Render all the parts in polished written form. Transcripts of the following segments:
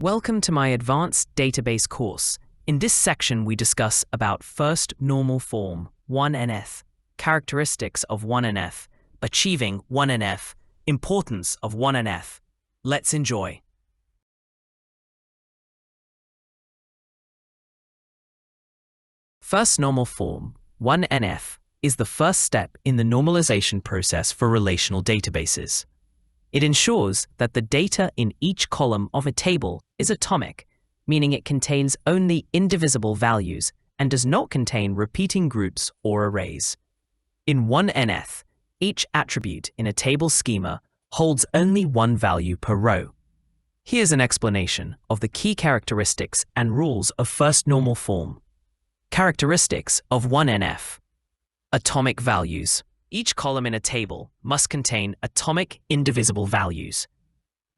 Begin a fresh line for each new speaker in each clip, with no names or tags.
Welcome to my advanced database course. In this section, we discuss about first normal form, 1NF, characteristics of 1NF, achieving 1NF, importance of 1NF. Let's enjoy. First normal form, 1NF, is the first step in the normalization process for relational databases. It ensures that the data in each column of a table is atomic, meaning it contains only indivisible values and does not contain repeating groups or arrays. In 1NF, each attribute in a table schema holds only one value per row. Here's an explanation of the key characteristics and rules of first normal form. Characteristics of 1NF. Atomic values. Each column in a table must contain atomic indivisible values.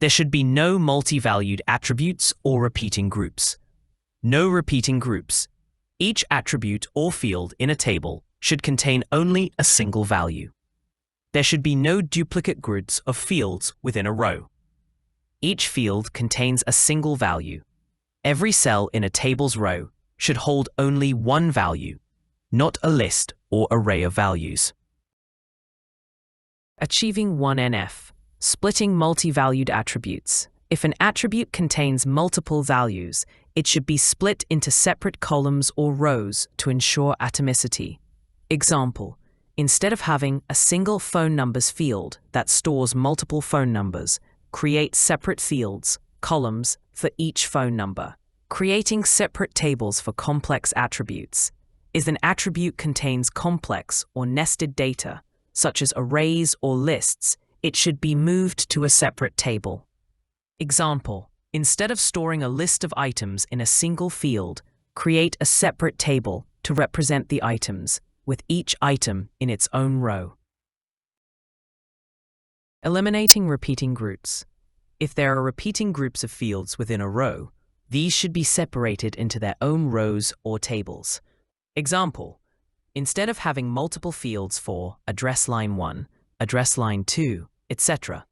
There should be no multi-valued attributes or repeating groups. No repeating groups. Each attribute or field in a table should contain only a single value. There should be no duplicate grids of fields within a row. Each field contains a single value. Every cell in a table's row should hold only one value, not a list or array of values. Achieving 1NF. Splitting multi-valued attributes. If an attribute contains multiple values, it should be split into separate columns or rows to ensure atomicity. Example, instead of having a single phone numbers field that stores multiple phone numbers, create separate fields, columns, for each phone number. Creating separate tables for complex attributes. If an attribute contains complex or nested data, such as arrays or lists, it should be moved to a separate table. Example, instead of storing a list of items in a single field, create a separate table to represent the items, with each item in its own row. Eliminating repeating groups. If there are repeating groups of fields within a row, these should be separated into their own rows or tables. Example, instead of having multiple fields for address line 1, address line 2, etc.,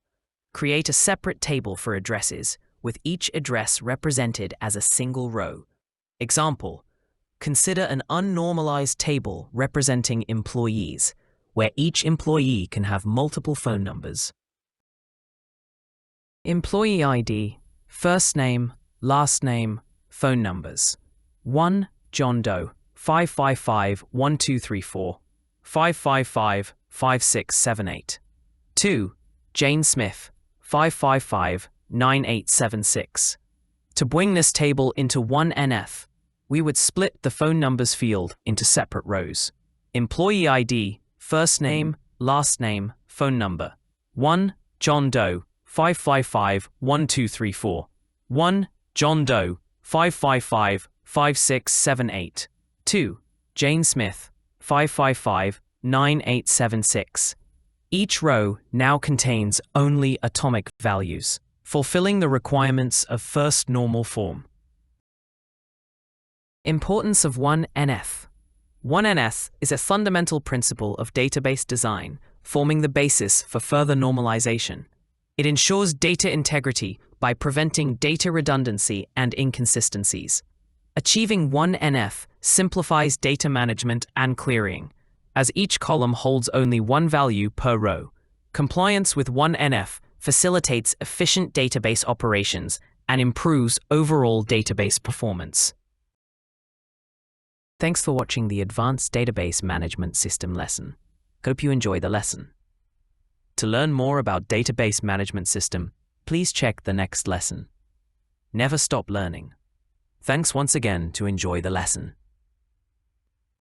create a separate table for addresses, with each address represented as a single row. Example, consider an unnormalized table representing employees, where each employee can have multiple phone numbers. Employee ID, first name, last name, phone numbers. 1. John Doe, 555-1234, 555-5678. 2. Jane Smith, 555-9876. To bring this table into 1NF, we would split the phone numbers field into separate rows. Employee ID, first name, last name, phone number. 1. John Doe, 555-1234. 1. John Doe, 555-5678. 2. Jane Smith, 555-9876. Each row now contains only atomic values, fulfilling the requirements of first normal form. Importance of 1NF. 1NF is a fundamental principle of database design, forming the basis for further normalization. It ensures data integrity by preventing data redundancy and inconsistencies. Achieving 1NF simplifies data management and querying, as each column holds only one value per row. Compliance with 1NF facilitates efficient database operations and improves overall database performance. Thanks for watching the Advanced Database Management System lesson. Hope you enjoy the lesson. To learn more about Database Management System, please check the next lesson. Never stop learning. Thanks once again to enjoy the lesson.